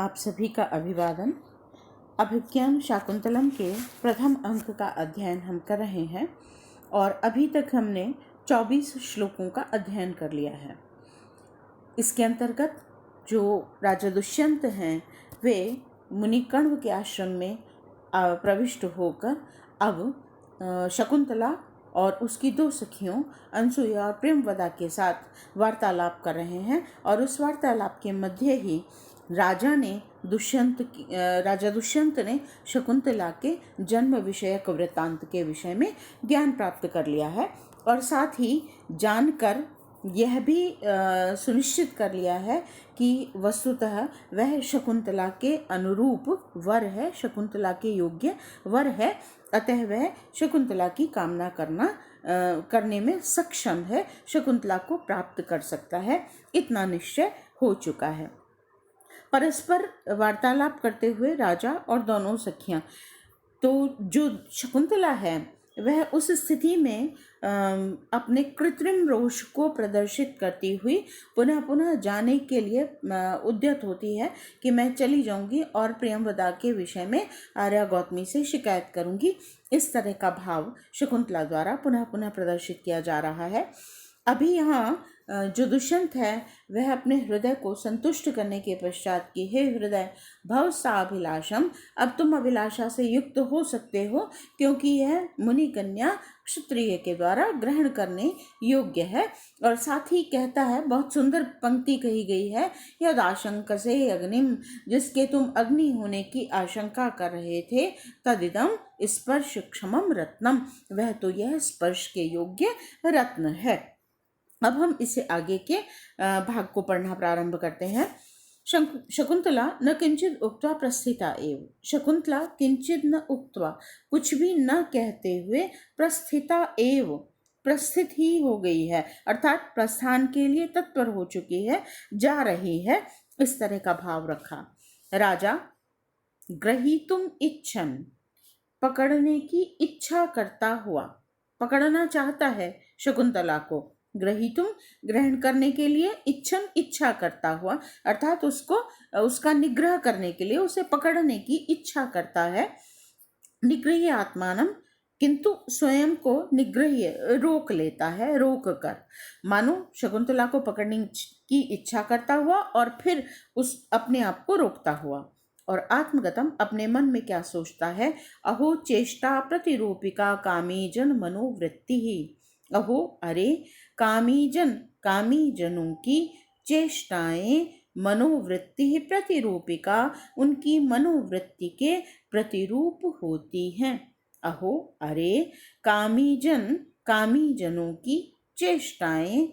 आप सभी का अभिवादन। अभिज्ञान शाकुंतलम के प्रथम अंक का अध्ययन हम कर रहे हैं और अभी तक हमने 24 श्लोकों का अध्ययन कर लिया है। इसके अंतर्गत जो राजा दुष्यंत हैं वे मुनिकण्व के आश्रम में प्रविष्ट होकर अब शकुंतला और उसकी दो सखियों अनसुया और प्रेमवदा के साथ वार्तालाप कर रहे हैं और उस वार्तालाप के मध्य ही राजा दुष्यंत ने शकुंतला के जन्म विषयक वृत्तांत के विषय में ज्ञान प्राप्त कर लिया है और साथ ही जानकर यह भी सुनिश्चित कर लिया है कि वस्तुतः वह शकुंतला के अनुरूप वर है, शकुंतला के योग्य वर है, अतः वह शकुंतला की कामना करने में सक्षम है, शकुंतला को प्राप्त कर सकता है, इतना निश्चय हो चुका है। परस्पर वार्तालाप करते हुए राजा और दोनों सखियां, तो जो शकुंतला है वह उस स्थिति में अपने कृत्रिम रोष को प्रदर्शित करती हुई पुनः पुनः जाने के लिए उद्यत होती है कि मैं चली जाऊंगी और प्रियंवदा के विषय में आर्या गौतमी से शिकायत करूंगी। इस तरह का भाव शकुंतला द्वारा पुनः पुनः प्रदर्शित किया जा रहा है। अभी यहाँ जो दुष्यंत है वह अपने हृदय को संतुष्ट करने के पश्चात कि हे हृदय भव सा अभिलाषम, अब तुम अभिलाषा से युक्त हो सकते हो क्योंकि यह मुनि कन्या क्षत्रिय के द्वारा ग्रहण करने योग्य है। और साथ ही कहता है, बहुत सुंदर पंक्ति कही गई है, यद आशंकसे अग्निम, जिसके तुम अग्नि होने की आशंका कर रहे थे, तदिदम स्पर्श क्षमम रत्नम, वह तो यह स्पर्श के योग्य रत्न है। अब हम इसे आगे के भाग को पढ़ना प्रारंभ करते हैं। शकुंतला न किंचित उक्त्वा प्रस्थिता एव, शकुंतला किंचित न उक्त्वा, कुछ भी न कहते हुए, प्रस्थिता एव, प्रस्थित ही हो गई है, अर्थात प्रस्थान के लिए तत्पर हो चुकी है, जा रही है, इस तरह का भाव रखा। राजा ग्रहीतुम इच्छन, पकड़ने की इच्छा करता हुआ, पकड़ना चाहता है शकुंतला को, ग्रहीतुम ग्रहण करने के लिए, इच्छन इच्छा करता हुआ, अर्थात उसका निग्रह करने के लिए, उसे पकड़ने की इच्छा करता है। निगृह्य आत्मानम, किंतु स्वयं को निग्रह रोक लेता है, रोक कर, मानो शकुंतला को पकड़ने की इच्छा करता हुआ और फिर उस अपने आप को रोकता हुआ। और आत्मगतम, अपने मन में क्या सोचता है, अहो चेष्टा प्रतिरूपिका कामी जन मनोवृत्ति ही, अहो अरे कामी जनों की चेष्टाएं मनोवृत्ति प्रतिरूपिका, उनकी मनोवृत्ति के प्रतिरूप होती हैं। अहो अरे कामी जनों की चेष्टाएं,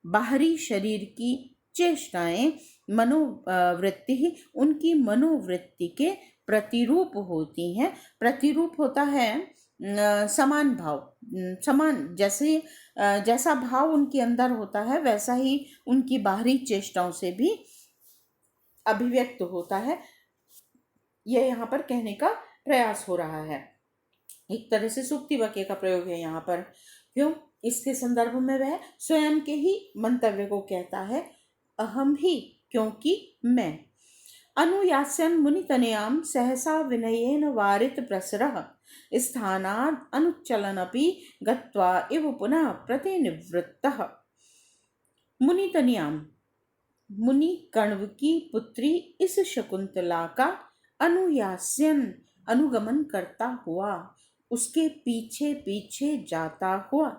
बाहरी शरीर की चेष्टाएं, मनोवृत्ति उनकी मनोवृत्ति के प्रतिरूप होती हैं। प्रतिरूप होता है समान भाव, समान, जैसा भाव उनके अंदर होता है वैसा ही उनकी बाहरी चेष्टाओं से भी अभिव्यक्त होता है। यह यहाँ पर कहने का प्रयास हो रहा है, एक तरह से सूक्ति वाक्य का प्रयोग है यहाँ पर। क्यों? इसके संदर्भ में वह स्वयं के ही मंतव्य को कहता है, अहम ही, क्योंकि मैं। अनुयास्यन् मुनितनयां सहसा विनयेन वारित प्रसरः, स्थानाद् अनुच्चलनपि गत्वा इव पुनः प्रतिनिवृत्तः। मुनितनयां, मुनि कण्व की पुत्री इस शकुंतला का अनुयास्यन, अनुगमन करता हुआ, उसके पीछे पीछे जाता हुआ,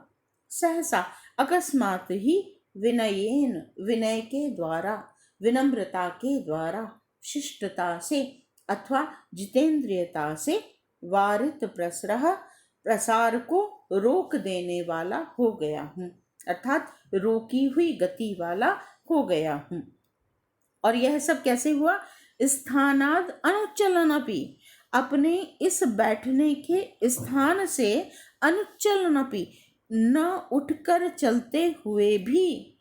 सहसा अकस्मात ही, विनयेन, विनय के द्वारा, विनम्रता के द्वारा, शिष्टता से अथवा जितेंद्रियता से, वारित प्रसरह, प्रसार को रोक देने वाला हो गया हूँ, अर्थात रोकी हुई गति वाला हो गया हूँ। और यह सब कैसे हुआ? स्थानाद अनुच्चलनपि, अपने इस बैठने के स्थान से, अनुच्चलनपि, न उठकर चलते हुए भी,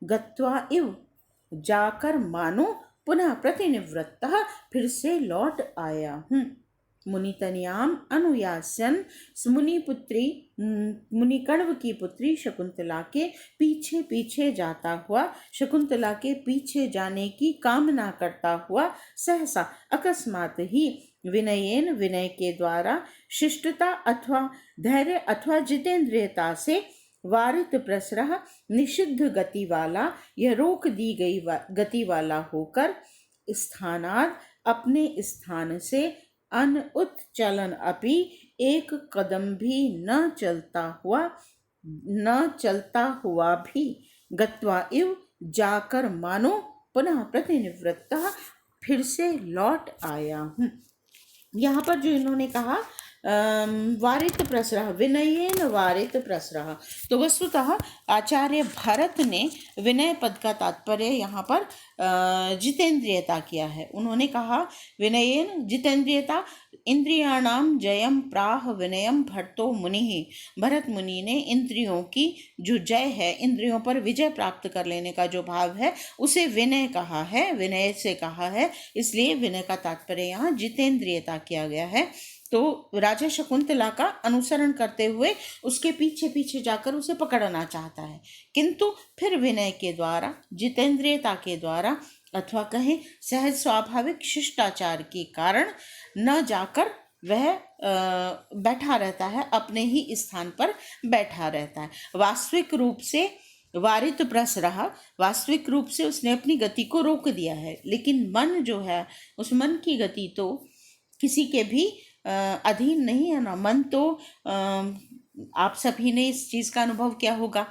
गत्वा इव, जाकर मानो, पुनः प्रतिनिवृत्तः, फिर से लौट आया हूँ। मुनितनयाम अनुयास्यन मुनिपुत्री मुनिकण्व की पुत्री शकुंतला के पीछे पीछे जाता हुआ, शकुंतला के पीछे जाने की कामना करता हुआ सहसा अकस्मात ही विनयेन विनय के द्वारा शिष्टता अथवा धैर्य अथवा जितेंद्रियता से वारित प्रसरह निषिद्ध गति वाला या रोक दी गई गति वाला होकर स्थानाद अपने स्थान से अनुच्चलन अपि एक कदम भी न चलता हुआ भी गत्वा इव जाकर मानो पुनः प्रतिनिवृत्त फिर से लौट आया हूँ। यहाँ पर जो इन्होंने कहा वारित प्रसरह, विनयेन वारित प्रसरह, तो वस्तुतः आचार्य भरत ने विनय पद का तात्पर्य यहाँ पर जितेंद्रियता किया है। उन्होंने कहा विनयेन जितेंद्रियता, इंद्रियाणाम जयम प्राह विनयम भरतो मुनि, भरत मुनि ने इंद्रियों की जो जय है, इंद्रियों पर विजय प्राप्त कर लेने का जो भाव है उसे विनय कहा है, विनय से कहा है, इसलिए विनय का तात्पर्य यहाँ जितेंद्रियता किया गया है। तो राजा शकुंतला का अनुसरण करते हुए उसके पीछे पीछे जाकर उसे पकड़ना चाहता है, किंतु फिर विनय के द्वारा, जितेंद्रियता के द्वारा अथवा कहें सहज स्वाभाविक शिष्टाचार के कारण न जाकर वह बैठा रहता है, अपने ही स्थान पर बैठा रहता है। वास्तविक रूप से वारित प्रसरह, वास्तविक रूप से उसने अपनी गति को रोक दिया है, लेकिन मन जो है, उस मन की गति तो किसी के भी अधीन नहीं है ना। मन तो आप सभी ने इस चीज़ का अनुभव किया होगा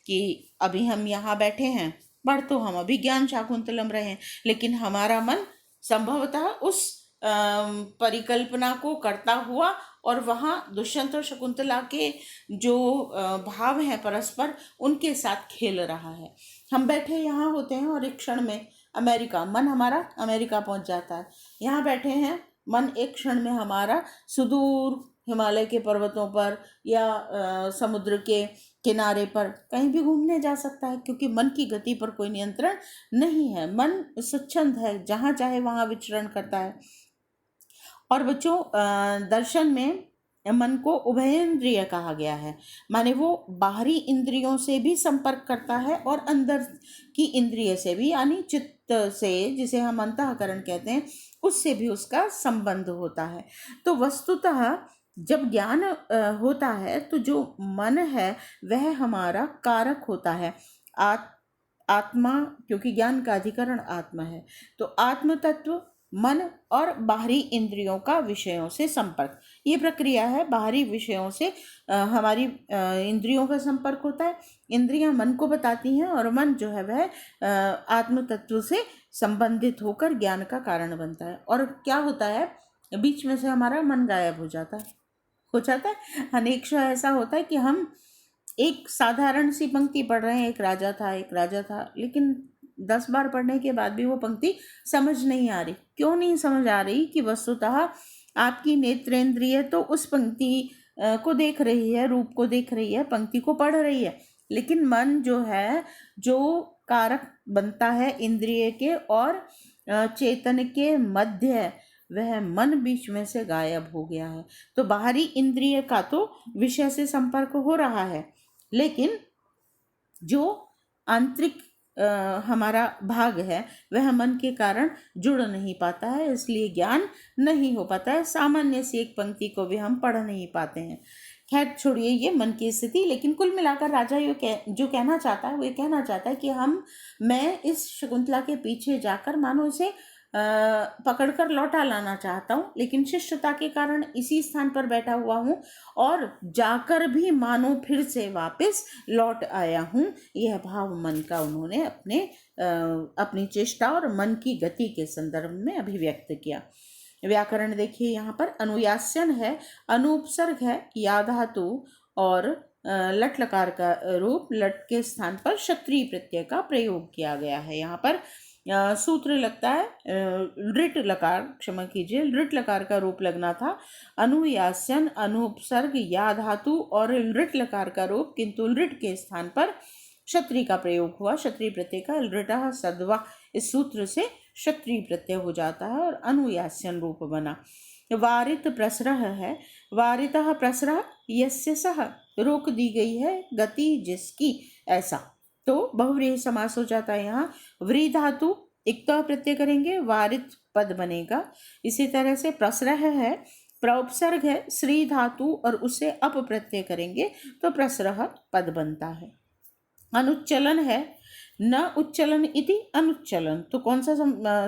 कि अभी हम यहाँ बैठे हैं, पढ़ तो हम अभिज्ञान शाकुंतलम रहे हैं, लेकिन हमारा मन संभवतः उस परिकल्पना को करता हुआ और वहाँ दुष्यंत और शकुंतला के जो भाव हैं परस्पर, उनके साथ खेल रहा है। हम बैठे यहाँ होते हैं और एक क्षण में अमेरिका, मन हमारा अमेरिका पहुँच जाता है। यहाँ बैठे हैं, मन एक क्षण में हमारा सुदूर हिमालय के पर्वतों पर या समुद्र के किनारे पर कहीं भी घूमने जा सकता है, क्योंकि मन की गति पर कोई नियंत्रण नहीं है। मन स्वच्छंद है, जहाँ चाहे वहाँ विचरण करता है। और बच्चों, दर्शन में मन को उभयेंद्रिय कहा गया है, माने वो बाहरी इंद्रियों से भी संपर्क करता है और अंदर की इंद्रिय से भी, यानी चित्त से, जिसे हम अंतःकरण कहते हैं, उससे भी उसका संबंध होता है। तो वस्तुतः जब ज्ञान होता है तो जो मन है वह हमारा कारक होता है। आत्मा, क्योंकि ज्ञान का अधिकरण आत्मा है, तो आत्म तत्व, मन और बाहरी इंद्रियों का विषयों से संपर्क, ये प्रक्रिया है। बाहरी विषयों से हमारी इंद्रियों का संपर्क होता है, इंद्रियां मन को बताती हैं और मन जो है वह आत्म तत्व से संबंधित होकर ज्ञान का कारण बनता है। और क्या होता है, बीच में से हमारा मन गायब हो जाता है। अनेक ऐसा होता है कि हम एक साधारण सी पंक्ति पढ़ रहे हैं, एक राजा था, लेकिन 10 बार पढ़ने के बाद भी वो पंक्ति समझ नहीं आ रही। क्यों नहीं समझ आ रही? कि वस्तुतः आपकी नेत्रेंद्रिय तो उस पंक्ति को देख रही है, रूप को देख रही है, पंक्ति को पढ़ रही है, लेकिन मन जो है, जो कारक बनता है इंद्रिय के और चेतन के मध्य, वह मन बीच में से गायब हो गया है। तो बाहरी इंद्रिय का तो विषय से संपर्क हो रहा है, लेकिन जो आंतरिक हमारा भाग है वह मन के कारण जुड़ नहीं पाता है, इसलिए ज्ञान नहीं हो पाता है। सामान्य सी एक पंक्ति को भी हम पढ़ नहीं पाते हैं। खैर छोड़िए ये मन की स्थिति, लेकिन कुल मिलाकर राजा जो कहना चाहता है वो ये कहना चाहता है कि मैं इस शकुंतला के पीछे जाकर मानो इसे पकड़कर लौटा लाना चाहता हूँ, लेकिन शिष्टता के कारण इसी स्थान पर बैठा हुआ हूँ और जाकर भी मानो फिर से वापस लौट आया हूँ। यह भाव मन का उन्होंने अपनी चेष्टा और मन की गति के संदर्भ में अभिव्यक्त किया। व्याकरण देखिए, यहाँ पर अनुयास्यन है, अनुपसर्ग है, या धातु और लट लकार का रूप, लट के स्थान पर क्षत्रिय प्रत्यय का प्रयोग किया गया है। यहाँ पर सूत्र लगता है लृट लकार, क्षमा कीजिए, लृट लकार का रूप लगना था। अनुयास्यन, अनुपसर्ग, या धातु और लृट लकार का रूप, किंतु लृट के स्थान पर क्षत्रिय का प्रयोग हुआ। क्षत्रिय प्रत्यय का लृटः सद्वा, इस सूत्र से क्षत्रिय प्रत्यय हो जाता है और अनुयास्यन रूप बना। वारित प्रसरह है, वारितः प्रसरह यस्य सह, रोक दी गई है गति जिसकी, ऐसा। तो बहुव्रीहि समास हो जाता है। यहाँ व्री धातु इक्ता प्रत्यय करेंगे, वारित पद बनेगा। इसी तरह से प्रसरह है, प्रउपसर्ग है, श्री धातु और उसे अप प्रत्यय करेंगे तो प्रसरह पद बनता है। अनुच्चलन है, न उच्चलन इति अनुच्चलन, तो कौन सा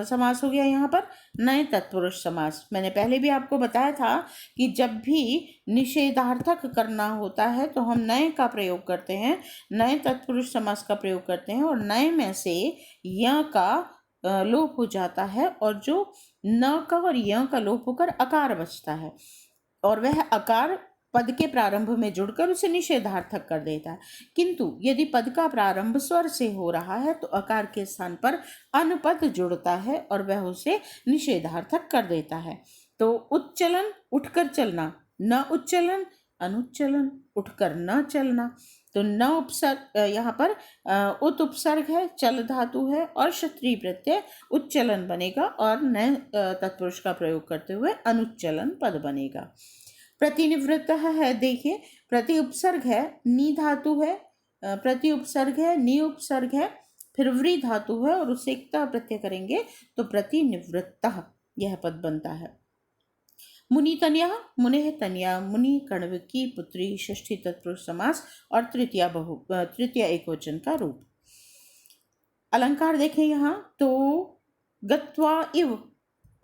समास हो गया यहाँ पर? नए तत्पुरुष समास। मैंने पहले भी आपको बताया था कि जब भी निषेधार्थक करना होता है तो हम नए का प्रयोग करते हैं, नए तत्पुरुष समास का प्रयोग करते हैं, और नए में से य का लोप हो जाता है और जो न का और य का लोप होकर अकार बचता है, और वह अकार पद के प्रारंभ में जुड़कर उसे निषेधार्थक कर देता है। किंतु यदि पद का प्रारंभ स्वर से हो रहा है तो अकार के स्थान पर अनपद जुड़ता है और वह उसे निषेधार्थक कर देता है। तो उच्चलन उठकर चलना, न उच्चलन अनुच्चलन उठकर न चलना। तो न उपसर्ग, यहाँ पर उत उपसर्ग है, चल धातु है और क्षत्रिय प्रत्यय, उच्चलन बनेगा और न तत्पुरुष का प्रयोग करते हुए अनुच्चलन पद बनेगा। प्रतिनिवृत्त है, देखिए प्रति उपसर्ग है, नी धातु है, प्रति उपसर्ग है, नी उपसर्ग है, फिर व्री धातु है और उसे इक्ता प्रत्यय करेंगे तो प्रतिनिवृत्त यह पद बनता है। मुनि तनया, मुने तनया, मुनि कण्व की पुत्री, षष्ठी तत्पुरुष समास और तृतीय एकवचन का रूप। अलंकार देखें यहाँ तो गत्वा इव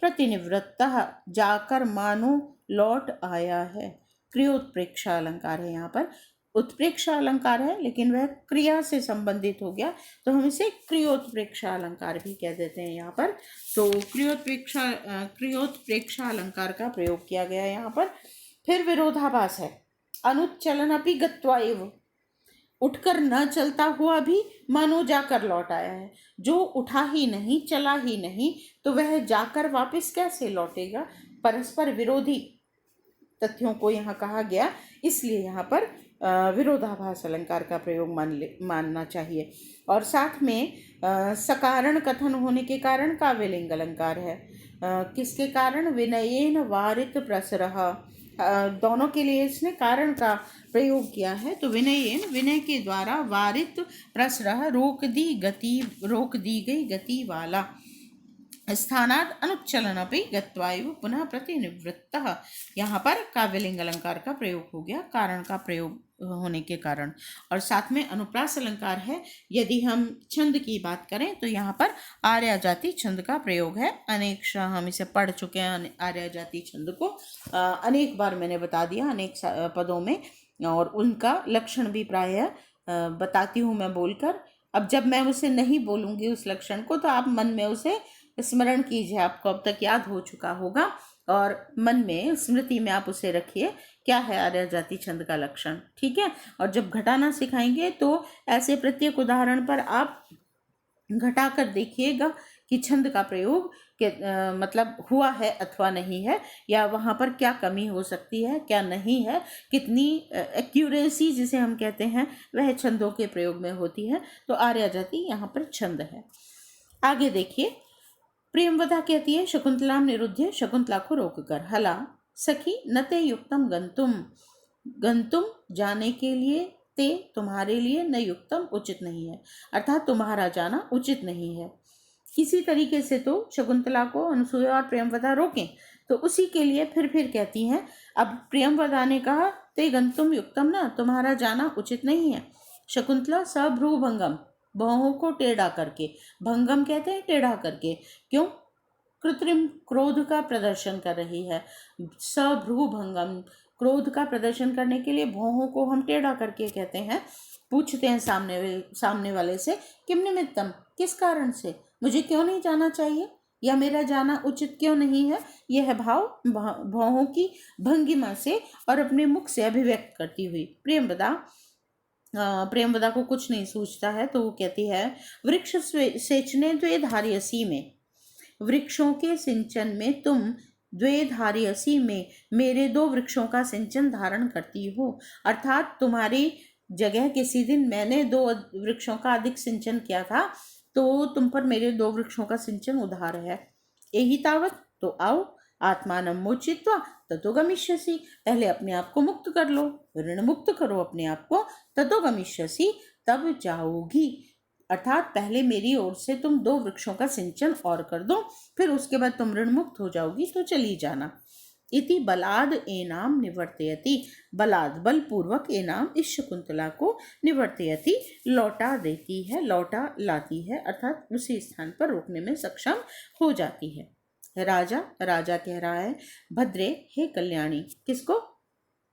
प्रतिनिवृत्तः, जाकर मानो लौट आया है। क्रियोत्प्रेक्षा अलंकार है, यहाँ पर उत्प्रेक्षा अलंकार है लेकिन वह क्रिया से संबंधित हो गया तो हम इसे क्रियोत्प्रेक्षा अलंकार भी कह देते हैं यहाँ पर। तो क्रियोत्प्रेक्षा अलंकार का प्रयोग किया गया यहाँ पर। फिर विरोधाभास है, अनुच्चलन अपि गत्वा एव, उठकर न चलता हुआ भी मानो जाकर लौट आया है। जो उठा ही नहीं, चला ही नहीं, तो वह जाकर वापस कैसे लौटेगा? परस्पर विरोधी तथ्यों को यहाँ कहा गया, इसलिए यहाँ पर विरोधाभास अलंकार का प्रयोग मानना चाहिए। और साथ में सकारण कथन होने के कारण काव्यलिंग अलंकार है। किसके कारण? विनयेन वारित प्रसरः, दोनों के लिए इसने कारण का प्रयोग किया है। तो विनयेन, विनय के द्वारा, वारित प्रसरः, रोक दी गई गति वाला, स्थानाद अनुच्चलन अपि गत्वा एव पुनः प्रतिनिवृत्तः, यहाँ पर काव्यलिंग अलंकार का प्रयोग हो गया कारण का प्रयोग होने के कारण। और साथ में अनुप्रास अलंकार है। यदि हम छंद की बात करें तो यहाँ पर आर्या जाति छंद का प्रयोग है। अनेक हम इसे पढ़ चुके हैं, आर्या जाति छंद को अनेक बार मैंने बता दिया अनेक पदों में, और उनका लक्षण भी प्रायः बताती हूँ मैं बोलकर। अब जब मैं उसे नहीं बोलूँगी उस लक्षण को तो आप मन में उसे स्मरण कीजिए, आपको अब तक याद हो चुका होगा, और मन में स्मृति में आप उसे रखिए क्या है आर्य जाति छंद का लक्षण, ठीक है। और जब घटाना सिखाएंगे तो ऐसे प्रत्येक उदाहरण पर आप घटा कर देखिएगा कि छंद का प्रयोग मतलब हुआ है अथवा नहीं है, या वहाँ पर क्या कमी हो सकती है, क्या नहीं है, कितनी एक्यूरेसी जिसे हम कहते हैं वह छंदों के प्रयोग में होती है। तो आर्य जाति यहाँ पर छंद है। आगे देखिए, प्रियंवदा कहती है शकुंतलाम निरुद्ध्य, शकुंतला को रोककर, हला सखी नते युक्तम गंतुम, गंतुम जाने के लिए, ते तुम्हारे लिए, न युक्तम उचित नहीं है, अर्थात तुम्हारा जाना उचित नहीं है। किसी तरीके से तो शकुंतला को अनुसूया और प्रियंवदा रोकें, तो उसी के लिए फिर कहती हैं। अब प्रियंवदा ने कहा ते गंतुम युक्तम, ना तुम्हारा जाना उचित नहीं है। शकुंतला सभ्रूभंगम, बाहों को टेढ़ा करके, भंगम कहते हैं टेढ़ा करके, क्यों? कृत्रिम क्रोध का प्रदर्शन कर रही है। सभ्रूभंगम, क्रोध का प्रदर्शन करने के लिए भौहों को हम टेढ़ा करके कहते हैं। पूछते हैं सामने वाले से, किम निमित्तम, किस कारण से, मुझे क्यों नहीं जाना चाहिए, या मेरा जाना उचित क्यों नहीं है। यह भाव भौहों की भंगिमा से और अपने मुख से अभिव्यक्त करती हुई प्रियंवदा को कुछ नहीं सूझता है, तो वो कहती है वृक्ष सेचने द्वेधार्यसी में, वृक्षों के सिंचन में तुम द्वेधार्यसी में मेरे 2 वृक्षों का सिंचन धारण करती हो, अर्थात तुम्हारी जगह किसी दिन मैंने 2 वृक्षों का अधिक सिंचन किया था, तो तुम पर मेरे 2 वृक्षों का सिंचन उधार है। यही तावत, तो आओ आत्मानं मोचित्वा ततो गमिष्यसि। पहले अपने आप को मुक्त कर लो, ऋण मुक्त करो अपने आप को, ततो गमिष्यसि, तब जाओगी। अर्थात पहले मेरी ओर से तुम 2 वृक्षों का सिंचन और कर दो, फिर उसके बाद तुम ऋण मुक्त हो जाओगी, तो चली जाना। इति बलाद एनाम निवर्तयति, बलाद बलपूर्वक एनाम इस शकुंतला को निवर्तयति लौटा देती है, लौटा लाती है, अर्थात उसी स्थान पर रोकने में सक्षम हो जाती है। राजा कह रहा है भद्रे, हे कल्याणी, किसको?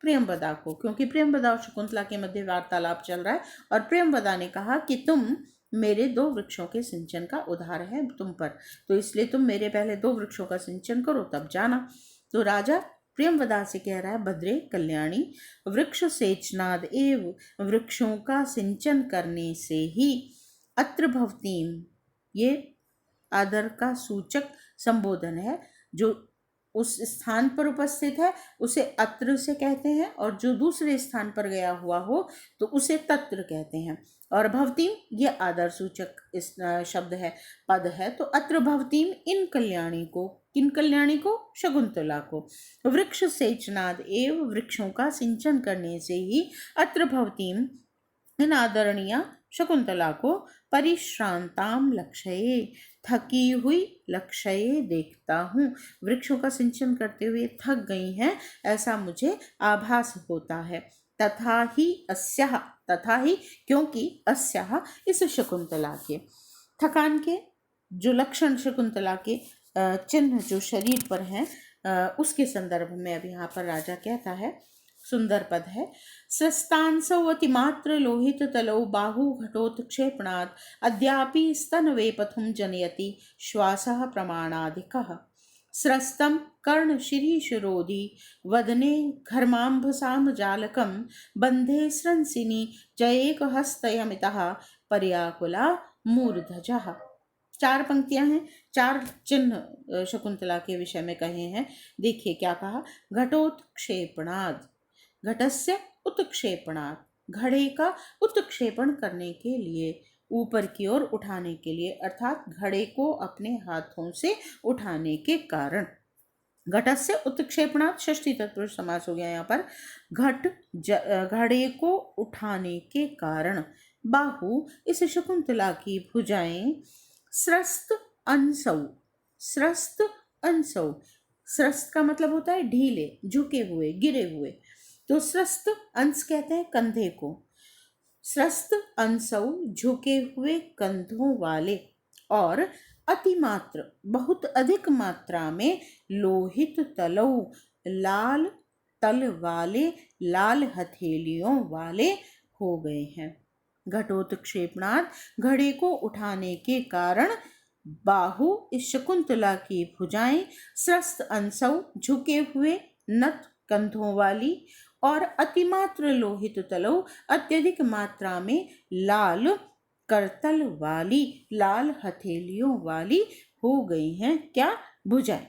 प्रियंवदा को, क्योंकि प्रियंवदा और शकुंतला के मध्य वार्तालाप चल रहा है और प्रियंवदा ने कहा कि तुम मेरे 2 वृक्षों के सिंचन का उधार है तुम पर, तो इसलिए तुम मेरे पहले 2 वृक्षों का सिंचन करो तब जाना। तो राजा प्रियंवदा से कह रहा है भद्रे कल्याणी, वृक्ष सेचनाद एव, वृक्षों का सिंचन करने से ही, अत्र भवतीम, ये आदर का सूचक संबोधन है, जो उस स्थान पर उपस्थित है उसे अत्र से कहते हैं, और जो दूसरे स्थान पर गया हुआ हो तो उसे तत्र कहते हैं। और भवतीम ये आदर सूचक इस शब्द है, पद है, तो अत्र भवतीम इन कल्याणी को, किन कल्याणी को? शकुंतला को। वृक्ष सेचनाद एव, वृक्षों का सिंचन करने से ही, अत्र भवतीम इन आदरणीय शकुंतला को, परिश्रांताम लक्ष्ये, थकी हुई लक्ष्ये देखता हूँ, वृक्षों का सिंचन करते हुए थक गई हैं ऐसा मुझे आभास होता है। तथा ही अस्याः, तथा ही क्योंकि अस्याः इस शकुंतला के, थकान के जो लक्षण शकुंतला के चिन्ह जो शरीर पर हैं उसके संदर्भ में अब यहाँ पर राजा कहता है, सुंदर पद है। स्रस्तांसौ अतिमात्र लोहित तलौ बाहु घटोत्क्षेपणात् अद्यापि स्तनवेपथुं जनयति श्वासः प्रमाणाधिकः। स्रस्तं कर्णशिरीशरोधि वदने घर्माम्भसां जालकं बन्धे स्रंसिनी जयेकहस्तयमितः पर्याकुला मूर्धजः। 4 पंक्तियां हैं, 4 चिन्ह शकुंतला के विषय में कहे हैं। देखिए क्या कहा, घटोत्क्षेपणात्, घटस्य उत्क्षेपणात्, घड़े का उत्क्षेपण करने के लिए, ऊपर की ओर उठाने के लिए, अर्थात घड़े को अपने हाथों से उठाने के कारण। घटस्य उत्क्षेपणात् षष्ठी तत्पुरुष समास हो गया यहाँ पर। घड़े को उठाने के कारण। बाहु इस शकुंतला की भुजाएं, स्रस्त अंसौ, स्रस्त अंसौ, स्रस्त का मतलब होता है ढीले, झुके हुए, गिरे हुए, तो स्रस्त अंश कहते हैं कंधे को। स्रस्त अंसौ झुके हुए कंधों वाले, और अतिमात्र बहुत अधिक मात्रा में, लोहित तलौ लाल तल वाले, लाल हथेलियों वाले हो गए हैं। घटोत्क्षेपणात् घड़े को उठाने के कारण, बाहु इस शकुंतला की भुजाएं, स्रस्त अंसौ झुके हुए नत कंधों वाली, और अतिमात्र लोहित तलौ अत्यधिक मात्रा में लाल करतल वाली, लाल हथेलियों वाली हो गई हैं। क्या? भुजाएं।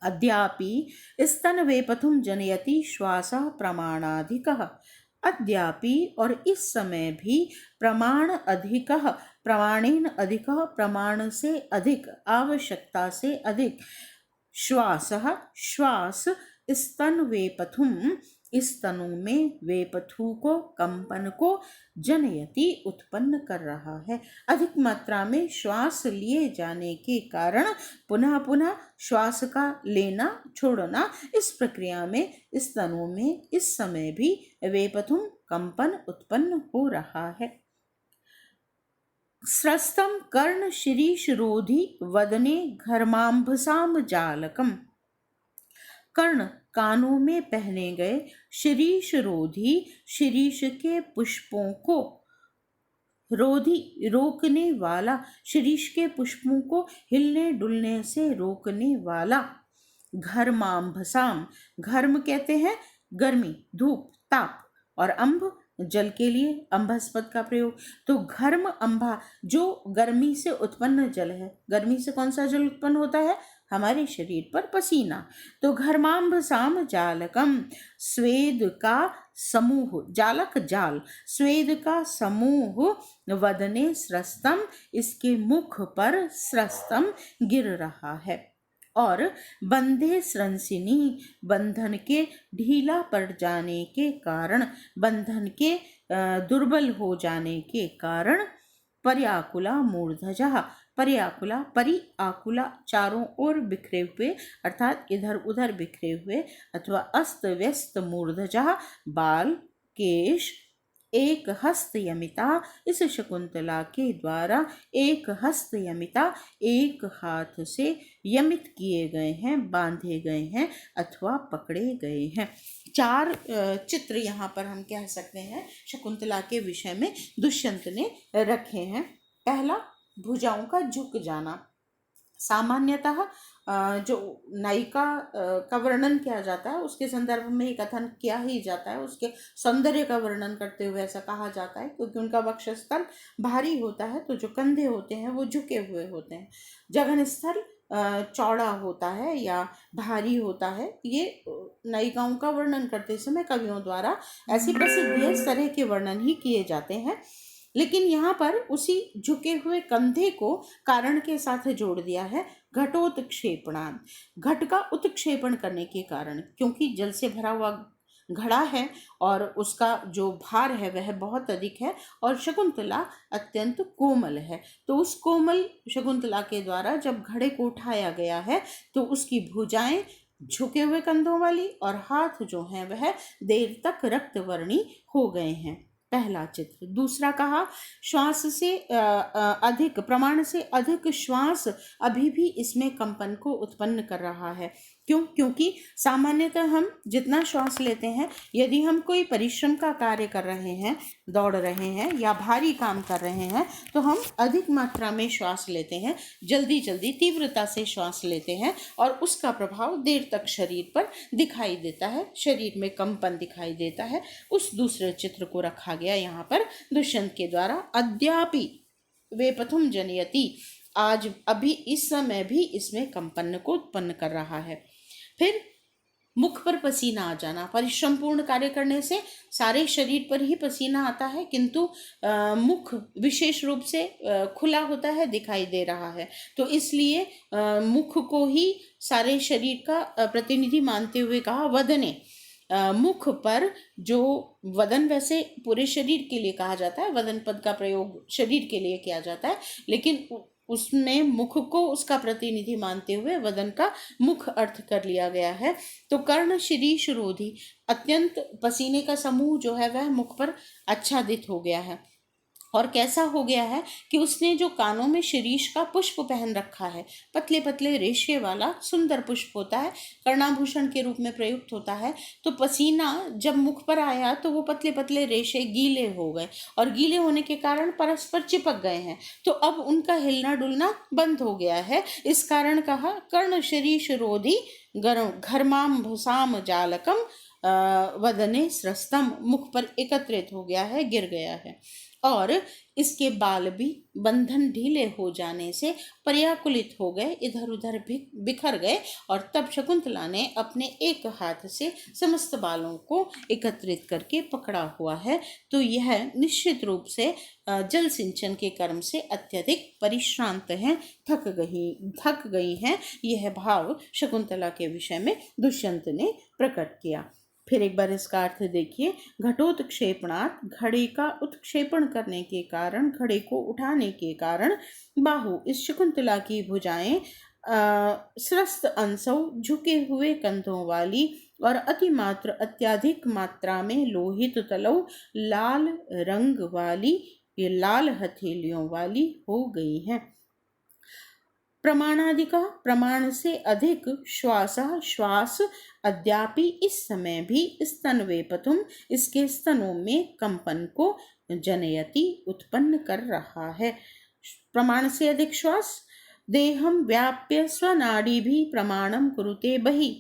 अद्यापि स्तनवेपथुं जनयति श्वासः प्रमाणाधिकः, अद्यापि और इस समय भी, प्रमाण अधिकः, प्रमाणेन अधिकः, प्रमाण से अधिक, आवश्यकता से अधिक, श्वासः श्वास, स्तनवेपथुं स्तनों में, वेपथु को, कंपन को, जनयति उत्पन्न कर रहा है। अधिक मात्रा में श्वास लिए जाने के कारण पुनः पुनः श्वास का लेना छोड़ना, इस प्रक्रिया में स्तनों में इस समय भी वेपथुं कंपन उत्पन्न हो रहा है। स्रस्तं कर्ण शिरीषरोधि वदने घर्माम्भसाम जालकम, कर्ण कानों में पहने गए, शिरीष रोधी शिरीष के पुष्पों को, रोधी रोकने वाला, शिरीष के पुष्पों को हिलने डुलने से रोकने वाला, घर्माम्भसाम, घर्म कहते हैं गर्मी, धूप, ताप, और अम्भ जल के लिए अम्भस पद का प्रयोग, तो घर्म अम्भा जो गर्मी से उत्पन्न जल है। गर्मी से कौन सा जल उत्पन्न होता है? हमारे शरीर पर पसीना। तो घर्माम्भसाम जालकम, स्वेद का समूह, जालक जाल, स्वेद का समूह, वदने स्रस्तम, इसके मुख पर स्रस्तम गिर रहा है। और बंधे स्रंसिनी, बंधन के ढीला पड़ जाने के कारण, बंधन के दुर्बल हो जाने के कारण, पर्याकुला मूर्धजा, पर्याकुला परि आकुला चारों ओर बिखरे हुए अर्थात इधर उधर बिखरे हुए अथवा अस्त व्यस्त, मूर्धजा बाल केश, एक हस्त यमिता, इस शकुंतला के द्वारा एक हस्त यमिता, एक हाथ से यमित किए गए हैं, बांधे गए हैं अथवा पकड़े गए हैं। 4 चित्र यहाँ पर हम कह सकते हैं शकुंतला के विषय में दुष्यंत ने रखे हैं। पहला, भुजाओं का झुक जाना। सामान्यतः जो नायिका का वर्णन किया जाता है उसके संदर्भ में कथन किया ही जाता है, उसके सौंदर्य का वर्णन करते हुए ऐसा कहा जाता है क्योंकि उनका वक्षस्थल भारी होता है, तो जो कंधे होते हैं वो झुके हुए होते हैं। जघन स्थल चौड़ा होता है या भारी होता है। ये नायिकाओं का वर्णन करते समय कवियों द्वारा ऐसी प्रसिद्धि है, इस तरह के वर्णन ही किए जाते हैं। लेकिन यहाँ पर उसी झुके हुए कंधे को कारण के साथ जोड़ दिया है, घटोत्क्षेपणान, घट का उत्क्षेपण करने के कारण, क्योंकि जल से भरा हुआ घड़ा है और उसका जो भार है वह बहुत अधिक है और शकुंतला अत्यंत कोमल है, तो उस कोमल शकुंतला के द्वारा जब घड़े को उठाया गया है तो उसकी भुजाएं झुके हुए कंधों वाली और हाथ जो हैं वह देर तक रक्तवर्णी हो गए हैं। पहला चित्र। दूसरा कहा, श्वास से अधिक, प्रमाण से अधिक श्वास अभी भी इसमें कंपन को उत्पन्न कर रहा है। क्यों? क्योंकि सामान्यतः हम जितना श्वास लेते हैं, यदि हम कोई परिश्रम का कार्य कर रहे हैं, दौड़ रहे हैं या भारी काम कर रहे हैं, तो हम अधिक मात्रा में श्वास लेते हैं, जल्दी जल्दी तीव्रता से श्वास लेते हैं और उसका प्रभाव देर तक शरीर पर दिखाई देता है, शरीर में कंपन दिखाई देता है। उस दूसरे चित्र को रखा गया यहाँ पर दुष्यंत के द्वारा। अद्यापि वेपथुम जनयति, आज अभी इस समय भी इसमें कंपन को उत्पन्न कर रहा है। फिर मुख पर पसीना आ जाना, परिश्रम पूर्ण कार्य करने से सारे शरीर पर ही पसीना आता है, किंतु मुख विशेष रूप से खुला होता है, दिखाई दे रहा है, तो इसलिए मुख को ही सारे शरीर का प्रतिनिधि मानते हुए कहा वदने। मुख पर जो वदन वैसे पूरे शरीर के लिए कहा जाता है, वदन पद का प्रयोग शरीर के लिए किया जाता है, लेकिन उसमें मुख को उसका प्रतिनिधि मानते हुए वदन का मुख अर्थ कर लिया गया है। तो कर्ण शिरीष रोधी, अत्यंत पसीने का समूह जो है वह मुख पर आच्छादित हो गया है। और कैसा हो गया है कि उसने जो कानों में शिरीष का पुष्प पहन रखा है, पतले पतले रेशे वाला सुंदर पुष्प होता है, कर्णाभूषण के रूप में प्रयुक्त होता है, तो पसीना जब मुख पर आया तो वो पतले पतले रेशे गीले हो गए और गीले होने के कारण परस्पर चिपक गए हैं, तो अब उनका हिलना डुलना बंद हो गया है। इस कारण कहा कर्ण शिरीष रोधी घर्माम भुसाम जालकम, वदने स्रस्तम, मुख पर एकत्रित हो गया है, गिर गया है। और इसके बाल भी बंधन ढीले हो जाने से पर्याकुलित हो गए, इधर उधर बिखर गए, और तब शकुंतला ने अपने एक हाथ से समस्त बालों को एकत्रित करके पकड़ा हुआ है। तो यह निश्चित रूप से जल सिंचन के कर्म से अत्यधिक परिश्रांत हैं, थक गई हैं। यह भाव शकुंतला के विषय में दुष्यंत ने प्रकट किया। फिर एक बार इसका अर्थ देखिए, घटोत्क्षेपणात्, घड़े का उत्क्षेपण करने के कारण, घड़े को उठाने के कारण, बाहु, इस शकुंतला की भुजाएं, स्रस्त अंसौ, झुके हुए कंधों वाली, और अतिमात्र अत्याधिक मात्रा में लोहित तलौ, लाल रंग वाली, ये लाल हथेलियों वाली हो गई हैं। प्रमाणाधिका, प्रमाण से अधिक, श्वासः, श्वास, अद्यापि, इस समय भी, स्तनवेपथुम, इसके स्तनों में कंपन को जनयति, उत्पन्न कर रहा है। प्रमाण से अधिक श्वास, देहम व्याप्य स्वनाड़ी भी प्रमाणम कुरुते बहि,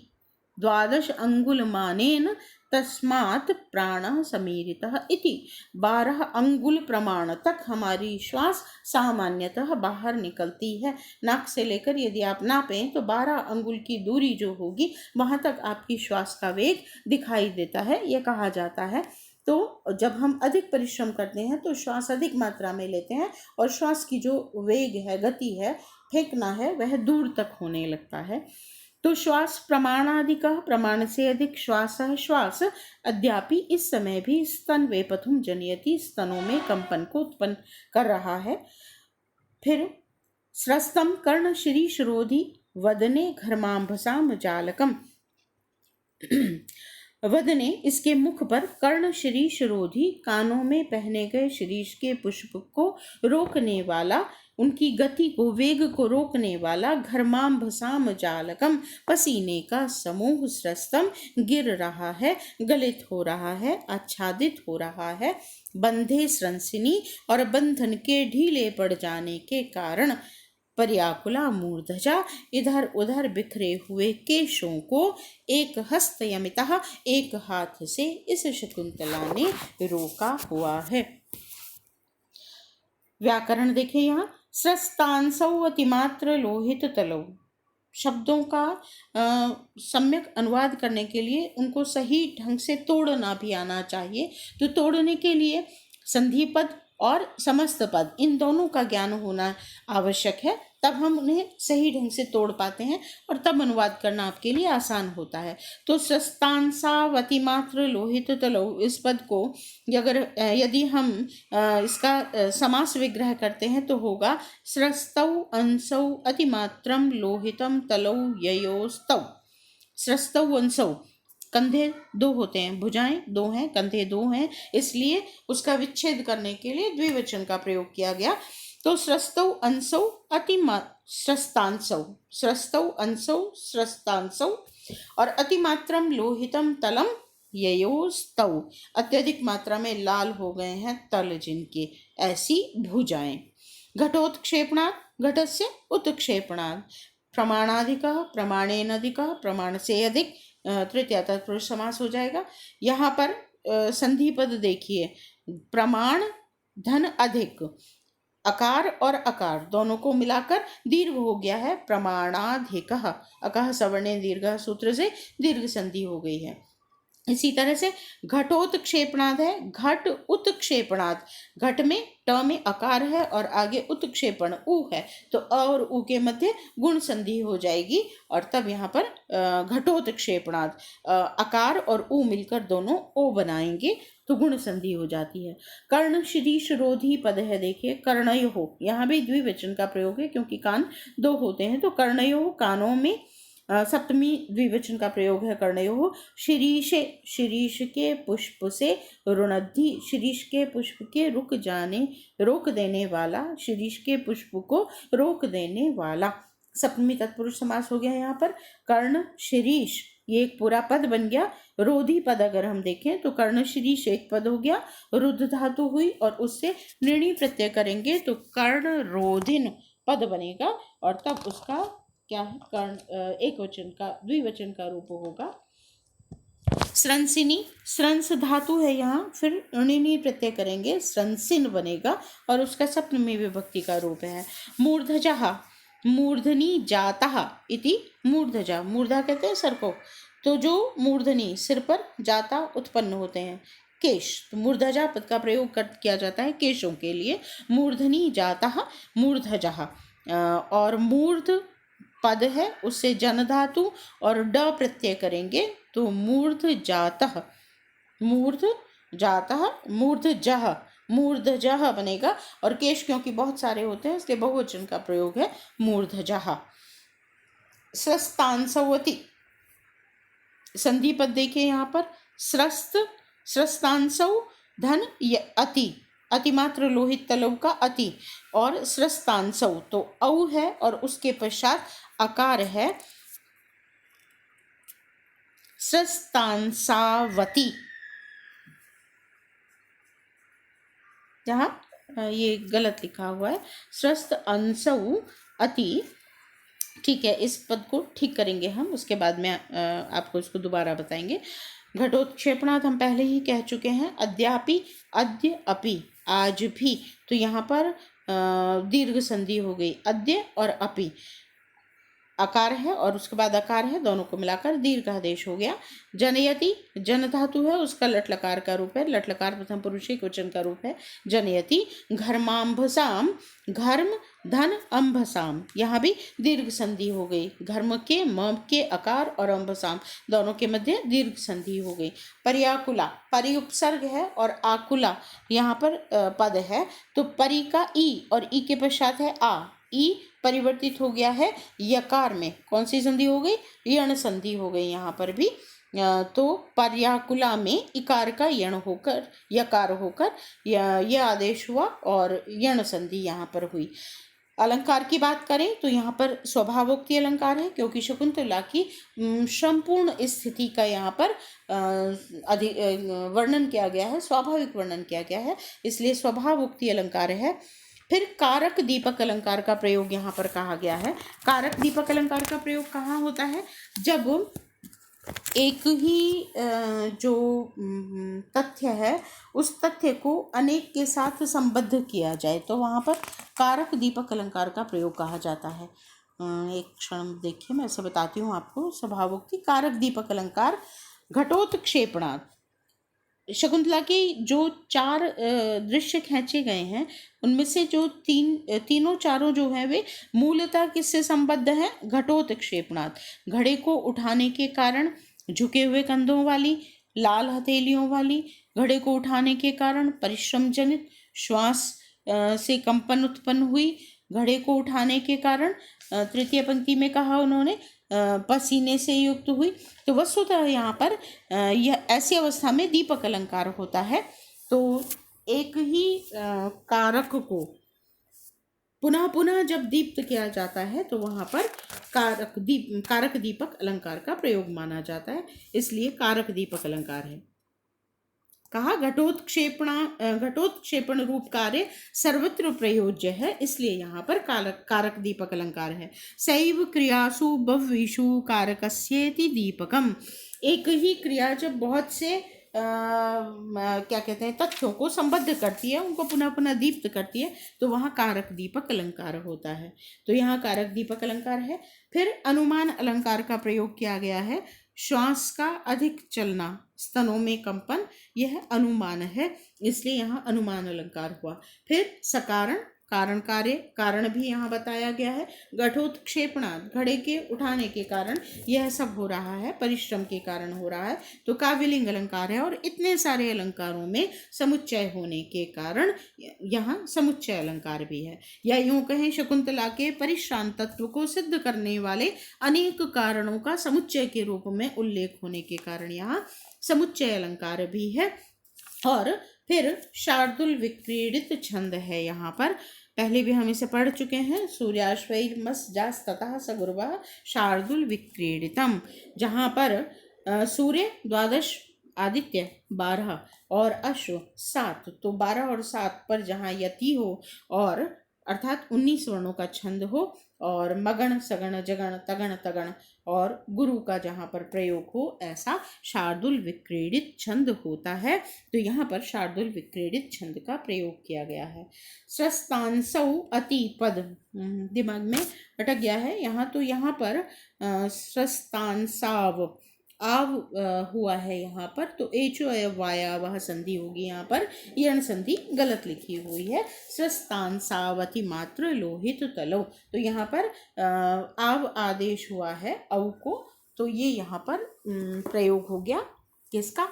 12 अंगुलमानेन तस्मात् प्राणः समीरितः इति। 12 अंगुल प्रमाण तक हमारी श्वास सामान्यतः बाहर निकलती है। नाक से लेकर यदि आप नापें तो 12 अंगुल की दूरी जो होगी वहाँ तक आपकी श्वास का वेग दिखाई देता है, यह कहा जाता है। तो जब हम अधिक परिश्रम करते हैं तो श्वास अधिक मात्रा में लेते हैं और श्वास की जो वेग है, गति है, फेंकना है वह दूर तक होने लगता है। तो श्वास प्रमाणाधिक, प्रमाण से अधिक श्वास श्वास अद्यापि इस समय भी स्तन वेपथुम जनयति, स्तनों में कंपन को उत्पन्न कर रहा है। फिर स्रस्तम कर्ण शिरीषरोधि वदने घर्मांभसाम जालकम, वदने इसके मुख पर, कर्ण शिरीष रोधी कानों में पहने गए शिरीष के पुष्प को रोकने वाला, उनकी गति को, वेग को रोकने वाला, घर्मांभसाम जालकम पसीने का समूह स्रस्तम गिर रहा है, गलित हो रहा है, आच्छादित हो रहा है। बंधे स्रंसिनी और बंधन के ढीले पड़ जाने के कारण पर्याकुला मूर्धजा, इधर उधर बिखरे हुए केशों को एक हस्तयमितः, एक हाथ से इस शकुंतला ने रोका हुआ है। व्याकरण देखें यहाँ, स्रस्तांसौ अतिमात्र लोहित तलौ, शब्दों का सम्यक अनुवाद करने के लिए उनको सही ढंग से तोड़ना भी आना चाहिए। तो तोड़ने के लिए संधि पद और समस्त पद, इन दोनों का ज्ञान होना आवश्यक है, तब हम उन्हें सही ढंग से तोड़ पाते हैं और तब अनुवाद करना आपके लिए आसान होता है। तो स्रस्तांसावति मात्र लोहित तलौ, इस पद को यदि हम इसका समास विग्रह करते हैं तो होगा स्रस्तौ अंसौ अतिमात्रम लोहितम तलौ ययोस्तौ। स्रस्तौ अंसौ, कंधे दो होते हैं, भुजाएं दो हैं, कंधे दो हैं, इसलिए उसका विच्छेद करने के लिए द्विवचन का प्रयोग किया गया। तो स्रस्तौ अंसौ स्रस्तांसौ, स्रस्तौ अंसौ स्रस्तांसौ, और अतिमात्रम लोहितम तलम ययोस्तौ, अत्यधिक मात्रा में लाल हो गए हैं तल जिनके, ऐसी भुजाएं। घटोत्क्षेपणात्, घटस्य उत्क्षेपणात्, प्रमाणाधिकः प्रमाणेनाधिकः, प्रमाण से अधिक, तृतीया तत्पुरुष समास हो जाएगा। यहाँ पर संधि पद देखिए, प्रमाण धन अधिक, अकार और अकार दोनों को मिलाकर दीर्घ हो गया है, प्रमाणाधिकः, अकः सवर्णे दीर्घ सूत्र से दीर्घ संधि हो गई है। इसी तरह से घटोत्क्षेपणाद है, घट उत्क्षेपणाद, घट में ट में अकार है और आगे उत्क्षेपण उ है, तो अ और उ के मध्य गुण संधि हो जाएगी और तब यहाँ पर घटोत्क्षेपणाद, अकार और उ मिलकर दोनों ओ बनाएंगे तो गुण संधि हो जाती है। कर्ण शिरीष रोधी पद है, देखिए कर्णयोः, यहाँ भी द्विवचन का प्रयोग है क्योंकि कान दो होते हैं, तो कर्णयोः कानों में सप्तमी द्विवचन का प्रयोग है कर्णयोः। शिरीषे, शिरीष के पुष्प से, रुणद्धि, शिरीष के पुष्प के रोक देने वाला, शिरीष के पुष्प को रोक देने वाला, सप्तमी तत्पुरुष समास हो गया यहाँ पर। कर्ण शिरीष ये एक पूरा पद बन गया। रोधी पद अगर हम देखें तो कर्ण शिरीष एक पद हो गया, रुद्ध धातु हुई और उससे ऋणी प्रत्यय करेंगे तो कर्ण रोधिन पद बनेगा और तब उसका क्या है, कर्ण एक वचन का द्विवचन का रूप होगा। स्रंसिनी, स्रंस धातु है यहाँ, फिर ऋणी प्रत्यय करेंगे, स्रंसिन बनेगा और उसका सप्तमी विभक्ति का रूप है। मूर्धजः, मूर्धनी जातः इति, मूर्धजा, मूर्धा कहते हैं सर को, तो जो मूर्धनी सिर पर, जाता उत्पन्न होते हैं केश, तो मूर्धजा पद का प्रयोग किया जाता है केशों के लिए। मूर्धनी जातः मूर्धजः, और मूर्ध पद है उससे जन धातु और ड प्रत्यय करेंगे तो मूर्ध जातः, मूर्ध जातः, मूर्धजः, मूर्धजः बनेगा और केश क्योंकि बहुत सारे होते हैं इसलिए बहुवचन का प्रयोग है मूर्धजः। स्रस्तांसवति, संधि पद देखिए यहाँ पर, स्रस्त, स्रस्तांसौ धन अति, अतिमात्र लोहित तलव का अति, और स्रस्तांसौ तो औ है और उसके पश्चात अकार है, स्रस्तांसावती, यहाँ ये गलत लिखा हुआ है, स्रस्त अंसौ अति, ठीक है, इस पद को ठीक करेंगे हम, उसके बाद में आपको इसको दोबारा बताएंगे। घटोत्क्षेपणात् हम पहले ही कह चुके हैं, अद्यापि, अद्य अपि, आज भी, तो यहाँ पर दीर्घ संधि हो गई, अद्य और अपि। अकार है और उसके बाद अकार है, दोनों को मिलाकर दीर्घादेश हो गया। जनयति, जन धातु है, उसका लट लकार का रूप है, लट लकार प्रथम पुरुष एकवचन का रूप है जनयति। घर्माम्भसाम, घर्म धन अम्भसाम, यहाँ भी दीर्घ संधि हो गई। घर्म के म के अकार और अम्भसाम दोनों के मध्य दीर्घ संधि हो गई। पर्याकुला, परि उपसर्ग है और आकुला यहाँ पर पद है, तो परि का ई और ई के पश्चात है आ, ई परिवर्तित हो गया है यकार में। कौन सी संधि हो गई? यण संधि हो गई यहाँ पर भी। तो पर्याकुला में इकार का यण होकर यकार होकर यह आदेश हुआ और यण संधि यहाँ पर हुई। अलंकार की बात करें तो यहाँ पर स्वभावोक्ति अलंकार है, क्योंकि शकुंतला की संपूर्ण स्थिति का यहाँ पर अधिक वर्णन किया गया है, स्वाभाविक वर्णन किया गया है, इसलिए स्वभावोक्ति अलंकार है। फिर कारक दीपक अलंकार का प्रयोग यहाँ पर कहा गया है। कारक दीपक अलंकार का प्रयोग कहाँ होता है? जब एक ही जो तथ्य है उस तथ्य को अनेक के साथ संबद्ध किया जाए तो वहाँ पर कारक दीपक अलंकार का प्रयोग कहा जाता है। एक क्षण देखिए, मैं ऐसे बताती हूँ आपको। स्वभावोक्ति कारक दीपक अलंकार घटोत्क्षेपणात्, शकुंतला की जो 4 दृश्य खींचे गए हैं उनमें से जो तीनों चारों जो है वे मूलतः किससे संबद्ध हैं? घटोत्क्षेपणात्, घड़े को उठाने के कारण झुके हुए कंधों वाली, लाल हथेलियों वाली, घड़े को उठाने के कारण परिश्रम जनित श्वास से कंपन उत्पन्न हुई, घड़े को उठाने के कारण तृतीय पंक्ति में कहा उन्होंने पसीने से युक्त हुई। तो वस्तुतः यहाँ पर यह ऐसी अवस्था में दीपक अलंकार होता है। तो एक ही कारक को पुनः पुनः जब दीप्त किया जाता है तो वहाँ पर कारक दीपक अलंकार का प्रयोग माना जाता है, इसलिए कारक दीपक अलंकार है। कहा घटोत्क्षेपण रूप कार्य सर्वत्र प्रयोज्य है, इसलिए यहाँ पर कारक दीपक अलंकार है। सैव क्रियासु बहुविषु कारकस्येति दीपकम, एक ही क्रिया जब बहुत से क्या कहते हैं तथ्यों को संबद्ध करती है, उनको पुनः पुनः दीप्त करती है, तो वहाँ कारक दीपक अलंकार होता है। तो यहाँ कारक दीपक अलंकार है। फिर अनुमान अलंकार का प्रयोग किया गया है। श्वास का अधिक चलना, स्तनों में कंपन, यह अनुमान है, इसलिए यहाँ अनुमान अलंकार हुआ। फिर सकारण, कारण कार्य, कारण भी यहाँ बताया गया है। घटोत्क्षेपणात्, घड़े के उठाने के कारण यह सब हो रहा है, परिश्रम के कारण हो रहा है, तो काव्यलिंग अलंकार है। और इतने सारे अलंकारों में समुच्चय होने के कारण यहाँ समुच्चय अलंकार भी है। या यूँ कहें, शकुंतला के परिश्रांत तत्व को सिद्ध करने वाले अनेक कारणों का समुच्चय के रूप में उल्लेख होने के कारण यहाँ समुच्चय अलंकार भी है। और फिर शार्दुल विक्रीडित छंद है यहाँ पर, पहले भी हम इसे पढ़ चुके हैं। सूर्याश्वैर्मस्जास्ततः सगुर्वः शार्दुल विक्रीडितम, जहाँ पर सूर्य 12, आदित्य 12 और अश्व 7, तो 12 और 7 पर जहाँ यति हो और अर्थात 19 वर्णों का छंद हो, और मगण सगण जगण तगण तगण और गुरु का जहाँ पर प्रयोग हो, ऐसा शार्दुल विक्रीडित छंद होता है। तो यहाँ पर शार्दुल विक्रीडित छंद का प्रयोग किया गया है। स्रस्तांसौ अति पद दिमाग में अटक गया है यहाँ, तो यहाँ पर स्रस्तांसाव आव हुआ है यहाँ पर, तो एचो वाया वह संधि होगी, यहाँ पर यण संधि गलत लिखी हुई है। स्रस्तांसावति मात्र लोहित तलो, तो यहाँ पर आव आदेश हुआ है औ को, तो ये यहाँ पर प्रयोग हो गया किसका?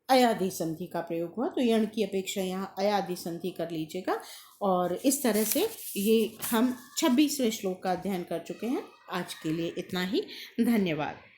अयादि संधि का प्रयोग हुआ। तो यण की अपेक्षा यहाँ अयादि संधि कर लीजिएगा। और इस तरह से ये हम 26वें श्लोक का अध्ययन कर चुके हैं। आज के लिए इतना ही, धन्यवाद।